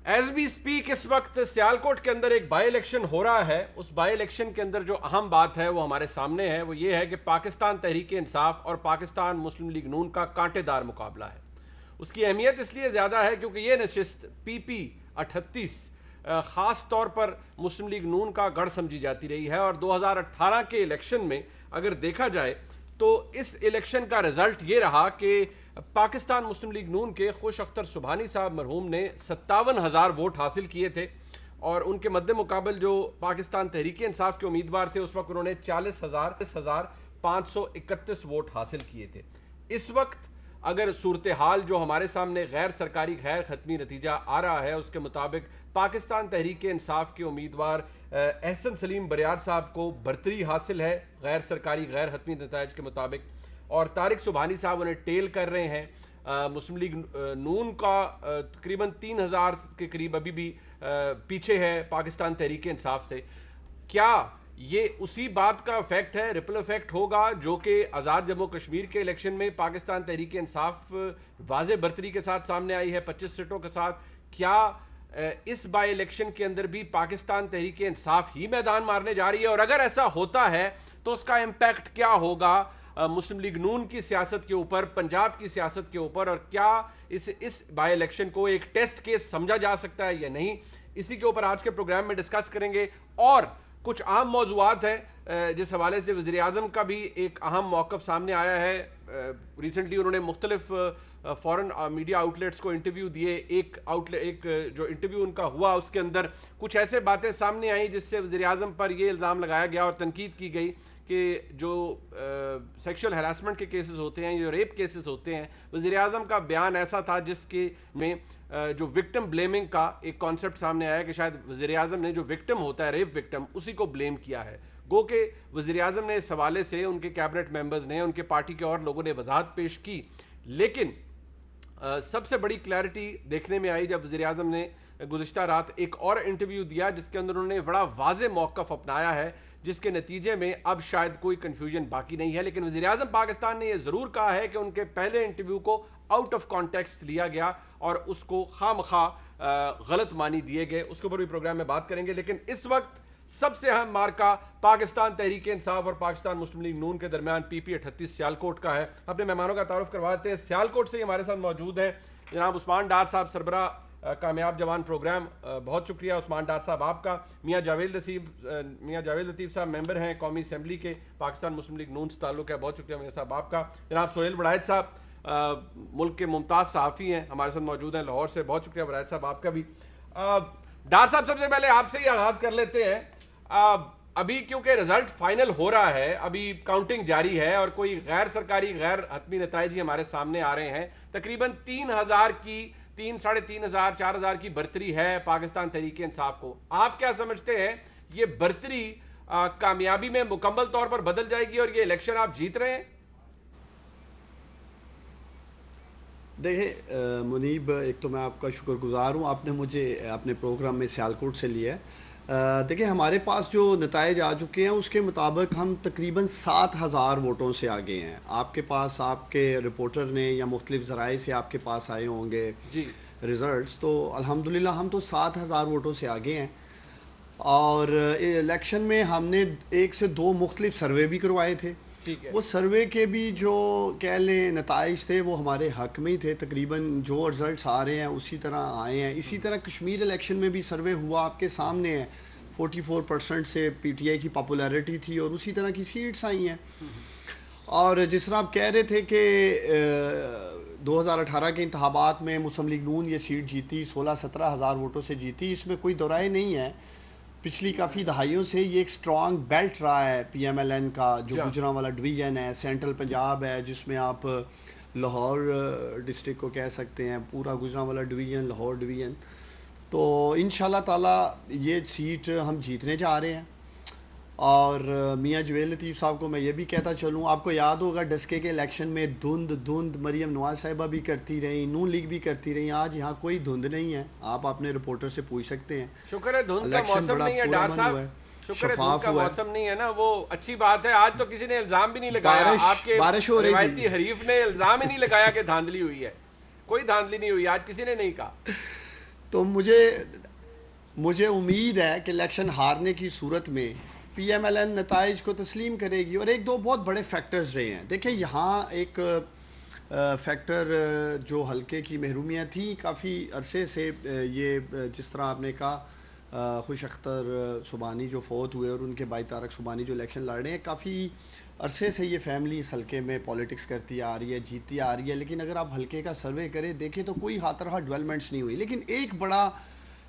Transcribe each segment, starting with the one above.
As we speak اس وقت سیالکوٹ کے اندر ایک بائی الیکشن ہو رہا ہے. اس بائی الیکشن کے اندر جو اہم بات ہے وہ ہمارے سامنے ہے, وہ یہ ہے کہ پاکستان تحریک انصاف اور پاکستان مسلم لیگ نون کا کانٹے دار مقابلہ ہے. اس کی اہمیت اس لیے زیادہ ہے کیونکہ یہ نشست پی پی 38 خاص طور پر مسلم لیگ نون کا گڑھ سمجھی جاتی رہی ہے, اور 2018 کے الیکشن میں اگر دیکھا جائے تو اس الیکشن کا رزلٹ یہ رہا کہ پاکستان مسلم لیگ نون کے خوش اختر سبحانی صاحب مرحوم نے 57,000 ووٹ حاصل کیے تھے, اور ان کے مد مقابل جو پاکستان تحریک انصاف کے امیدوار تھے اس وقت انہوں نے 40,531 ووٹ حاصل کیے تھے. اس وقت اگر صورتحال جو ہمارے سامنے غیر سرکاری غیر حتمی نتیجہ آ رہا ہے اس کے مطابق پاکستان تحریک انصاف کے امیدوار احسن سلیم بریار صاحب کو برتری حاصل ہے غیر سرکاری غیر حتمی نتائج کے مطابق, اور طارق سبحانی صاحب انہیں ٹیل کر رہے ہیں. مسلم لیگ نون کا تقریباً 3,000 کے قریب ابھی بھی پیچھے ہے پاکستان تحریک انصاف سے. کیا یہ اسی بات کا افیکٹ ہے, ریپل افیکٹ ہوگا جو کہ آزاد جموں کشمیر کے الیکشن میں پاکستان تحریک انصاف واضح برتری کے ساتھ سامنے آئی ہے 25 سیٹوں کے ساتھ؟ کیا اس بائی الیکشن کے اندر بھی پاکستان تحریک انصاف ہی میدان مارنے جا رہی ہے, اور اگر ایسا ہوتا ہے تو اس کا امپیکٹ کیا ہوگا مسلم لیگ نون کی سیاست کے اوپر, پنجاب کی سیاست کے اوپر, اور کیا اس بائی الیکشن کو ایک ٹیسٹ کیس سمجھا جا سکتا ہے یا نہیں؟ اسی کے اوپر آج کے پروگرام میں ڈسکس کریں گے. اور کچھ اہم موضوعات ہیں جس حوالے سے وزیر اعظم کا بھی ایک اہم موقف سامنے آیا ہے. ریسنٹلی انہوں نے مختلف فورن میڈیا آؤٹلیٹس کو انٹرویو دیے. ایک جو انٹرویو ان کا ہوا اس کے اندر کچھ ایسے باتیں سامنے آئیں جس سے وزیر اعظم پر یہ الزام لگایا گیا اور تنقید کی گئی کہ جو سیکشل ہراسمنٹ کے کیسز ہوتے ہیں, جو ریپ کیسز ہوتے ہیں, وزیر اعظم کا بیان ایسا تھا جس کے میں جو وکٹم بلیمنگ کا ایک کانسیپٹ سامنے آیا کہ شاید وزیر اعظم نے جو وکٹم ہوتا ہے ریپ وکٹم اسی کو بلیم کیا ہے. گو کہ وزیر اعظم نے اس حوالے سے ان کے کیبنٹ ممبرز نے, ان کے پارٹی کے اور لوگوں نے وضاحت پیش کی, لیکن سب سے بڑی کلیئرٹی دیکھنے میں آئی جب وزیر اعظم نے گزشتہ رات ایک اور انٹرویو دیا جس کے اندر انہوں نے بڑا واضح موقف اپنایا ہے, جس کے نتیجے میں اب شاید کوئی کنفیوژن باقی نہیں ہے. لیکن وزیر اعظم پاکستان نے یہ ضرور کہا ہے کہ ان کے پہلے انٹرویو کو آؤٹ آف کانٹیکسٹ لیا گیا اور اس کو خواہ غلط معنی دیے گئے. اس کے اوپر بھی پروگرام میں بات کریں گے, لیکن اس وقت سب سے اہم مارکا پاکستان تحریک انصاف اور پاکستان مسلم لیگ نون کے درمیان پی پی 38 سیالکوٹ کا ہے. اپنے مہمانوں کا تعارف کرواتے ہیں. سیالکوٹ سے ہمارے ساتھ موجود ہیں جناب عثمان ڈار صاحب, سربراہ کامیاب جوان پروگرام. بہت شکریہ عثمان ڈار صاحب آپ کا. میاں جاوید لطیف صاحب ممبر ہیں قومی اسمبلی کے, پاکستان مسلم لیگ نون سے تعلق ہے. بہت شکریہ میاں صاحب آپ کا. جناب سہیل بڑائچ صاحب ملک کے ممتاز صحافی ہیں, ہمارے ساتھ موجود ہیں لاہور سے. بہت شکریہ بڑائچ صاحب آپ کا بھی. ڈار صاحب سب سے پہلے آپ سے ہی آغاز کر لیتے ہیں. ابھی کیونکہ رزلٹ فائنل ہو رہا ہے, ابھی کاؤنٹنگ جاری ہے اور کوئی غیر سرکاری غیر حتمی نتائج ہی ہمارے سامنے آ رہے ہیں. تقریباً 3,000 کی 3,500 4,000 کی برتری ہے پاکستان تحریک انصاف کو. آپ کیا سمجھتے ہیں یہ برتری کامیابی میں مکمل طور پر بدل جائے گی اور یہ الیکشن آپ جیت رہے ہیں؟ دیکھیں منیب, ایک تو میں آپ کا شکر گزار ہوں, آپ نے مجھے اپنے پروگرام میں سیالکوٹ سے لیا ہے. دیکھیں ہمارے پاس جو نتائج آ چکے ہیں اس کے مطابق ہم تقریباً 7,000 ووٹوں سے آگے ہیں. آپ کے پاس آپ کے رپورٹر نے یا مختلف ذرائع سے آپ کے پاس آئے ہوں گے ریزلٹس, تو الحمدللہ ہم تو 7,000 ووٹوں سے آگے ہیں. اور الیکشن میں ہم نے 1 سے 2 مختلف سروے بھی کروائے تھے. وہ سروے کے بھی جو کہہ لیں نتائج تھے وہ ہمارے حق میں ہی تھے. تقریباً جو رزلٹس آ رہے ہیں اسی طرح آئے ہیں. اسی طرح کشمیر الیکشن میں بھی سروے ہوا, آپ کے سامنے ہے, 44% سے پی ٹی آئی کی پاپولیرٹی تھی اور اسی طرح کی سیٹس آئی ہیں. اور جس طرح آپ کہہ رہے تھے کہ 2018 کے انتخابات میں مسلم لیگ نون یہ سیٹ جیتی, 16-17 ہزار ووٹوں سے جیتی. اس میں کوئی دو رائے نہیں ہے. پچھلی کافی دہائیوں سے یہ ایک سٹرانگ بیلٹ رہا ہے پی ایم ایل این کا, جو گوجرانوالا ڈویژن ہے, سینٹرل پنجاب ہے, جس میں آپ لاہور ڈسٹرکٹ کو کہہ سکتے ہیں, پورا گوجرانوالا ڈویژن, لاہور ڈویژن. تو انشاءاللہ تعالی یہ سیٹ ہم جیتنے جا رہے ہیں. اور میاں جاوید لطیف صاحب کو میں یہ بھی کہتا چلوں, آپ کو یاد ہوگا ڈسکے کے الیکشن میں دھند مریم نواز صاحبہ بھی کرتی رہی, نون لیگ بھی کرتی رہی. آج یہاں کوئی دھند نہیں ہے, آپ اپنے رپورٹر سے پوچھ سکتے ہیں. شکر ہے دھند کا موسم نہیں ہے ڈار صاحب, شکر ہے دھند کا موسم نہیں ہے نا, وہ اچھی بات ہے. آج تو کسی نے الزام بھی نہیں لگایا, آپ کے روایتی حریف نے الزام ہی نہیں لگایا کہ دھاندلی ہوئی ہے. کوئی دھاندلی نہیں ہوئی, آج کسی نے نہیں کہا. تو مجھے امید ہے کہ الیکشن ہارنے کی صورت میں پی ایم ایل این نتائج کو تسلیم کرے گی. اور ایک دو بہت بڑے فیکٹرز رہے ہیں. دیکھیں یہاں ایک فیکٹر جو حلقے کی محرومیاں تھیں کافی عرصے سے، یہ جس طرح آپ نے کہا خوش اختر سبحانی جو فوت ہوئے اور ان کے بھائی طارق سبحانی جو الیکشن لڑ رہے ہیں، کافی عرصے سے یہ فیملی اس حلقے میں پالیٹکس کرتی آ رہی ہے، جیتتی آ رہی ہے. لیکن اگر آپ حلقے کا سروے کریں دیکھیں تو کوئی ہاتھ ڈیولپمنٹس نہیں ہوئی. لیکن ایک بڑا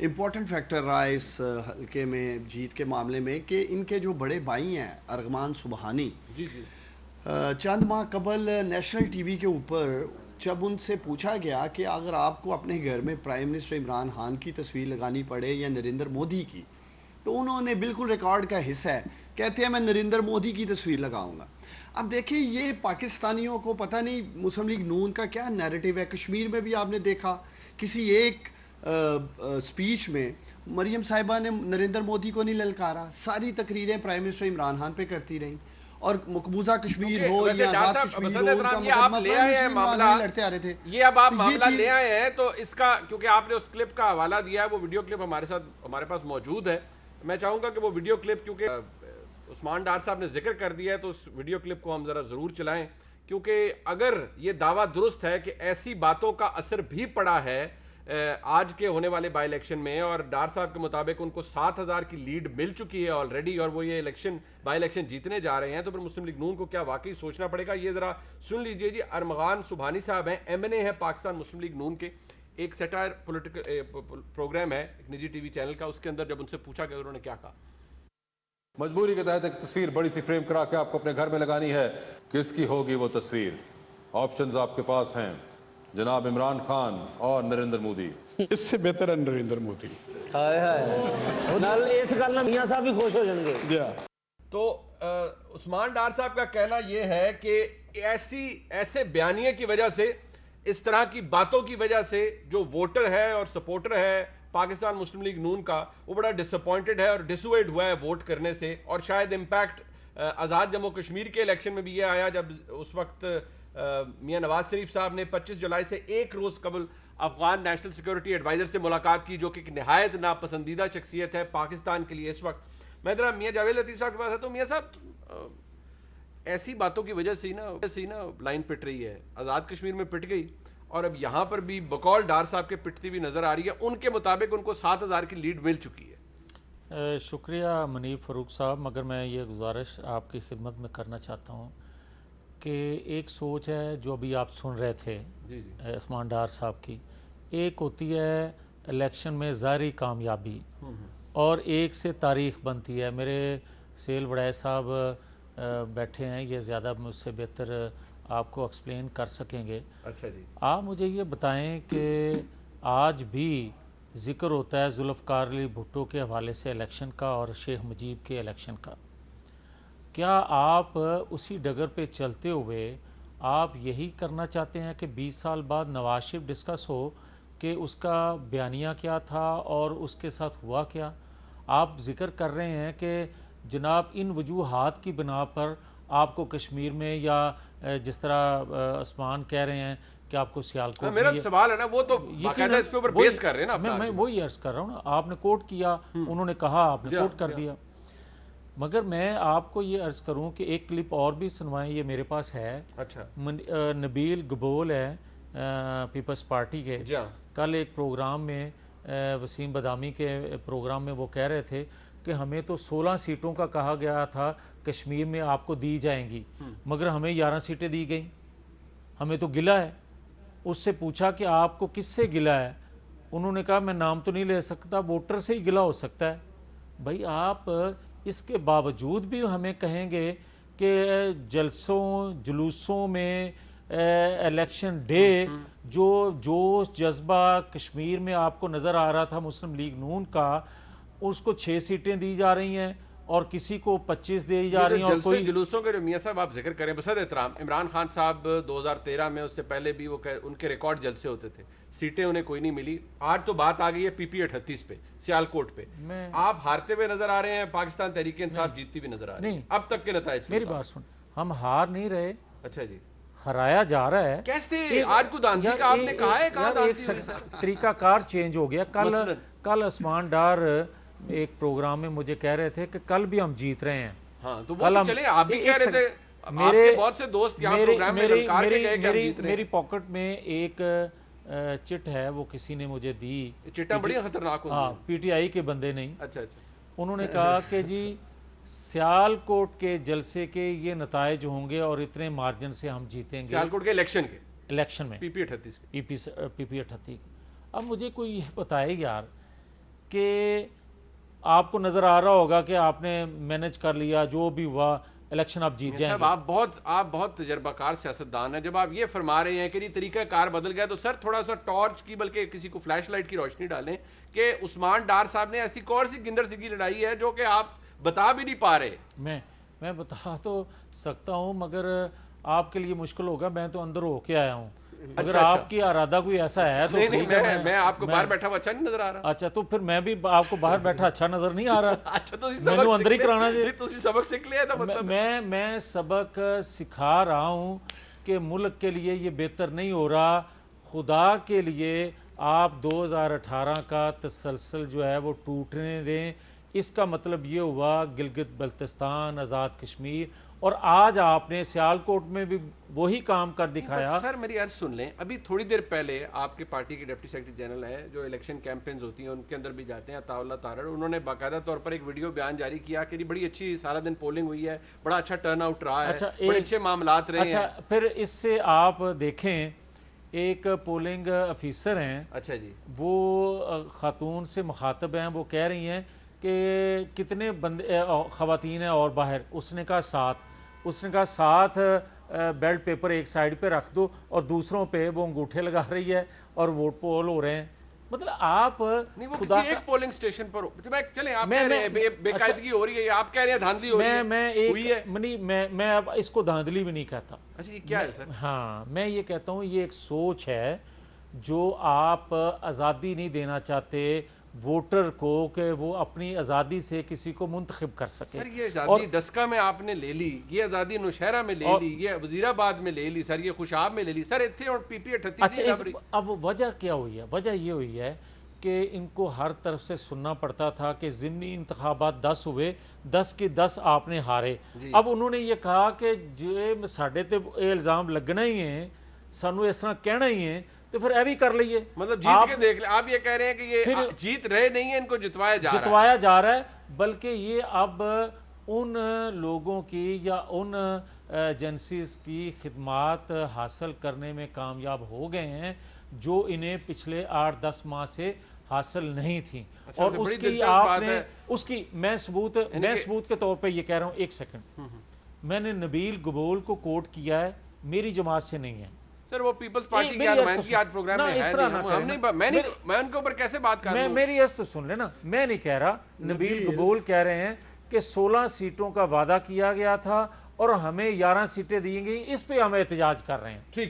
امپورٹنٹ فیکٹر رہا ہے اس حلقے میں جیت کے معاملے میں کہ ان کے جو بڑے بھائی ہیں ارغمان سبحانی، چند ماہ قبل نیشنل ٹی وی کے اوپر جب ان سے پوچھا گیا کہ اگر آپ کو اپنے گھر میں پرائم منسٹر عمران خان کی تصویر لگانی پڑے یا نریندر مودی کی، تو انہوں نے بالکل ریکارڈ کا حصہ ہے، کہتے ہیں میں نریندر مودی کی تصویر لگاؤں گا. اب دیکھیں یہ پاکستانیوں کو پتہ نہیں مسلم لیگ نون کا کیا نیریٹو ہے. کشمیر میں بھی آپ نے دیکھا کسی ایک سپیچ میں مریم صاحبہ نے نریندر مودی کو نہیں للکارا، ساری تقریریں پرائم منسٹر عمران خان پہ کرتی رہیں. اور مقبوضہ کشمیر ہو یا آزاد کشمیر ہو، ان کا مقدمہ پرائم منسٹر عمران خان لڑتے آ رہے تھے. یہ اب آپ معاملہ لے آئے ہیں تو اس کا، کیونکہ آپ نے اس کلپ کا حوالہ دیا ہے، وہ ویڈیو کلپ ہمارے پاس موجود ہے. میں چاہوں گا کہ وہ ویڈیو کلپ، کیونکہ عثمان ڈار صاحب نے ذکر کر دیا ہے، تو اس ویڈیو کلپ کو ہم ذرا ضرور چلائیں. کیونکہ اگر یہ دعویٰ درست ہے کہ ایسی باتوں کا اثر بھی پڑا ہے آج کے ہونے والے بائی الیکشن میں، اور ڈار صاحب کے مطابق ان کو 7,000 کی لیڈ مل چکی ہے آلریڈی، اور وہ یہ بائی الیکشن جیتنے جا رہے ہیں، تو پھر مسلم لیگ نون کو کیا واقعی سوچنا پڑے گا. یہ ذرا سن لیجئے جی. ارغمان سبحانی صاحب ہیں، ایم این اے ہے پاکستان مسلم لیگ نون کے. ایک سیٹائر پولیٹیکل پروگرام ہے ایک نجی ٹی وی چینل کا، اس کے اندر جب ان سے پوچھا کہ انہوں نے کیا کہا. مجبوری کے تحت ایک تصویر بڑی سی فریم کرا کے آپ کو اپنے گھر میں لگانی ہے. کس کی ہوگی وہ تصویر؟ آپشنز آپ کے پاس ہیں، جناب عمران خان اور نریندر مودی. اس سے بہتر ہے نریندر مودی. اس گل نال میاں صاحب بھی خوش ہو جائیں گے. تو عثمان ڈار صاحب کا کہنا یہ ہے کہ ایسے بیانیے کی وجہ سے، اس طرح کی باتوں کی وجہ سے جو ووٹر ہے اور سپورٹر ہے پاکستان مسلم لیگ نون کا، وہ بڑا ڈس اپوائنٹڈ ہے اور ڈسویڈ ہوا ہے ووٹ کرنے سے. اور شاید امپیکٹ آزاد جموں کشمیر کے الیکشن میں بھی یہ آیا جب اس وقت میاں نواز شریف صاحب نے 25 جولائی سے ایک روز قبل افغان نیشنل سیکورٹی ایڈوائزر سے ملاقات کی، جو کہ ایک نہایت ناپسندیدہ شخصیت ہے پاکستان کے لیے اس وقت. میں ذرا میاں جاوید لطیف صاحب کے پاس آتا ہوں. میاں صاحب، ایسی باتوں کی وجہ سے ہی نا لائن پٹ رہی ہے. آزاد کشمیر میں پٹ گئی اور اب یہاں پر بھی بقول ڈار صاحب کے پٹتی بھی نظر آ رہی ہے. ان کے مطابق ان کو 7,000 کی لیڈ مل چکی ہے. شکریہ منیب فاروق صاحب، مگر میں یہ گزارش آپ کی خدمت میں کرنا چاہتا ہوں کہ ایک سوچ ہے جو ابھی آپ سن رہے تھے عثمان ڈار صاحب کی. ایک ہوتی ہے الیکشن میں ظاہری کامیابی اور ایک سے تاریخ بنتی ہے. میرے سیل وڑائے صاحب بیٹھے ہیں، یہ زیادہ مجھ سے بہتر آپ کو ایکسپلین کر سکیں گے. اچھا جی، آپ مجھے یہ بتائیں کہ آج بھی ذکر ہوتا ہے ذوالفقار علی بھٹو کے حوالے سے الیکشن کا اور شیخ مجیب کے الیکشن کا. کیا آپ اسی ڈگر پہ چلتے ہوئے آپ یہی کرنا چاہتے ہیں کہ 20 سال بعد نواز شریف ڈسکس ہو کہ اس کا بیانیہ کیا تھا اور اس کے ساتھ ہوا کیا؟ آپ ذکر کر رہے ہیں کہ جناب ان وجوہات کی بنا پر آپ کو کشمیر میں، یا جس طرح عثمان کہہ رہے ہیں کہ آپ کو سیالکوٹ، میرا سوال ہے نا وہ تو باقاعدہ اس کے اوپر بیس کر رہے ہیں نا. میں وہی عرض کر رہا ہوں نا، آپ نے کوٹ کیا، انہوں نے کہا، آپ نے کوٹ کر دیا. مگر میں آپ کو یہ عرض کروں کہ ایک کلپ اور بھی سنوائیں، یہ میرے پاس ہے. اچھا، نبیل گبول ہے پیپلز پارٹی کے، کل ایک پروگرام میں وسیم بدامی کے پروگرام میں وہ کہہ رہے تھے کہ ہمیں تو 16 سیٹوں کا کہا گیا تھا کشمیر میں آپ کو دی جائیں گی، مگر ہمیں 11 سیٹیں دی گئیں، ہمیں تو گلہ ہے. اس سے پوچھا کہ آپ کو کس سے گلہ ہے؟ انہوں نے کہا میں نام تو نہیں لے سکتا، ووٹر سے ہی گلہ ہو سکتا ہے. بھائی آپ اس کے باوجود بھی ہمیں کہیں گے کہ جلسوں جلوسوں میں الیکشن ڈے جو جوش جذبہ کشمیر میں آپ کو نظر آ رہا تھا مسلم لیگ نون کا، اس کو 6 سیٹیں دی جا رہی ہیں اور کسی کو 25 دی جا رہی ہیں. اور کوئی جلوسوں کے جو میاں صاحب آپ ذکر کریں، بصد احترام عمران خان صاحب 2013 میں، اس سے پہلے بھی وہ ان کے ریکارڈ جلسے ہوتے تھے، سیٹیں انہیں کوئی نہیں ملی. آج تو بات آ گئی ہے پی پی 38 پہ، سیالکوٹ پہ. آپ ہارتے ہوئے نظر آ رہے ہیں، پاکستان تحریک انصاف جیتتی بھی نظر آ رہی ہے اب تک کے نتائج. میری بات سن، ہم ہار نہیں رہے. اچھا جی، ہرایا جا رہا ہے کیسے؟ آج کو داندھی کا آپ نے کہا ہے، کہاں داندھی ہوئی سر؟ طریقہ کار چینج ہو گیا. کل عثمان ڈار ایک پروگرام میں مجھے کہہ رہے تھے کہ کل بھی ہم جیت رہے ہیں. ہاں تو وہ تو چلیں، آپ بھی کہہ رہے تھے، آپ کے بہت سے دوست یہاں پروگرام میں للکار کے گئے کہ ہم جیت رہے ہیں. میری پاکٹ میں ایک چٹ ہے، وہ کسی نے مجھے دی. چٹاں بڑی خطرناک ہوتی ہیں. ہاں، پی ٹی آئی کے بندے نہیں. اچھا. انہوں نے کہا کہ جی سیالکوٹ کے جلسے کے یہ نتائج ہوں گے اور اتنے مارجن سے ہم جیتیں گے سیالکوٹ کے الیکشن میں پی پی 38 پی پی 38. اب مجھے کوئی یہ بتائے یار کہ آپ کو نظر آ رہا ہوگا کہ آپ نے مینج کر لیا، جو بھی ہوا الیکشن آپ جیت جائیں گے. آپ بہت تجربہ کار سیاستدان ہیں. جب آپ یہ فرما رہے ہیں کہ یہ طریقہ کار بدل گیا تو سر تھوڑا سا ٹارچ کی، بلکہ کسی کو فلیش لائٹ کی روشنی ڈالیں کہ عثمان ڈار صاحب نے ایسی کون سی گندر سی کی لڑائی ہے جو کہ آپ بتا بھی نہیں پا رہے. میں بتا تو سکتا ہوں مگر آپ کے لیے مشکل ہوگا. میں تو اندر ہو کے آیا ہوں. اگر آپ کی ارادہ کوئی ایسا ہے تو میں آپ کو باہر بیٹھا ہوا اچھا نہیں نظر آ رہا. اچھا تو پھر میں بھی آپ کو باہر بیٹھا اچھا نظر نہیں آ رہا. اچھا تو میں نے اندر ہی کرانا جی. تسی سبق سیکھ لیا تھا مطلب. میں سبق سکھا رہا ہوں کہ ملک کے لیے یہ بہتر نہیں ہو رہا. خدا کے لیے آپ 2018 کا تسلسل جو ہے وہ ٹوٹنے دیں. اس کا مطلب یہ ہوا گلگت بلتستان، آزاد کشمیر، اور آج آپ نے سیالکوٹ میں بھی وہی کام کر دکھایا. سر میری عرض سن لیں، ابھی تھوڑی دیر پہلے آپ کے پارٹی کے ڈپٹی سیکرٹری جنرل ہیں جو الیکشن کیمپینز ہوتی ہیں ان کے اندر بھی جاتے ہیں، عطا اللہ تارڑ، انہوں نے باقاعدہ طور پر ایک ویڈیو بیان جاری کیا کہ بڑی اچھی سارا دن پولنگ ہوئی ہے، بڑا اچھا ٹرن آؤٹ رہا ہے، بڑے اچھے معاملات رہے ہیں. اچھا پھر اس سے آپ دیکھیں ایک پولنگ افیسر ہیں، اچھا جی، وہ خاتون سے مخاطب ہیں، وہ کہہ رہی ہیں کہ کتنے بندے خواتین ہیں اور باہر. اس نے کہا 7. اس نے کہا 7 بیلٹ پیپر ایک سائیڈ پہ رکھ دو اور دوسروں پہ وہ انگوٹھے لگا رہی ہے اور ووٹ پول ہو رہے ہیں. مطلب آپ نہیں وہ کسی ایک پولنگ سٹیشن پر چلیں آپ کہہ رہے ہیں بے قاعدگی ہو رہی ہے، آپ کہہ رہے ہیں دھاندلی ہو رہی ہے. میں اب اس کو دھاندلی بھی نہیں کہتا. اچھا یہ کیا ہے سر؟ ہاں میں یہ کہتا ہوں یہ ایک سوچ ہے جو آپ آزادی نہیں دینا چاہتے ووٹر کو کہ وہ اپنی آزادی سے کسی کو منتخب کر سکے. سر یہ آزادی ڈسکا میں آپ نے لے لی، یہ آزادی نوشہرہ میں لے لی، یہ وزیرآباد میں لے لی، سر یہ خوشاب میں لے لی، سر اتنے اور پی پی 38. اچھا اب وجہ کیا ہوئی ہے؟ وجہ یہ ہوئی ہے کہ ان کو ہر طرف سے سننا پڑتا تھا کہ ضمنی انتخابات 10 ہوئے، 10 کی 10 آپ نے ہارے. اب انہوں نے یہ کہا کہ جو ساڈے تے الزام لگنا ہی ہیں، سانو اس طرح کہنا ہی ہے، تو پھر بھی کر لئیے. مطلب جیت کے دیکھ لیں. آپ یہ کہہ رہے ہیں کہ یہ جیت رہے نہیں ہیں، ان کو جتوایا جا رہا ہے بلکہ یہ اب ان لوگوں کی یا ان ایجنسیز کی خدمات حاصل کرنے میں کامیاب ہو گئے ہیں جو انہیں پچھلے 8-10 ماہ سے حاصل نہیں تھیں. اور اس کی آپ نے اس کی میں ثبوت کے طور پہ یہ کہہ رہا ہوں. ایک سیکنڈ، میں نے نبیل گبول کو کوٹ کیا ہے، میری جماعت سے نہیں ہے. سر وہ پیپلز پارٹی کی نمائندگی آج پروگرام میں ہے نہیں، میں ان کے اوپر کیسے بات کر رہا ہوں؟ میری عرض تو سن لینا. میں نہیں کہہ رہا، نبیل گبول کہہ رہے ہیں کہ 16 سیٹوں کا وعدہ کیا گیا تھا اور ہمیں 11 سیٹیں دی گئی، اس پہ ہم احتجاج کر رہے ہیں. ٹھیک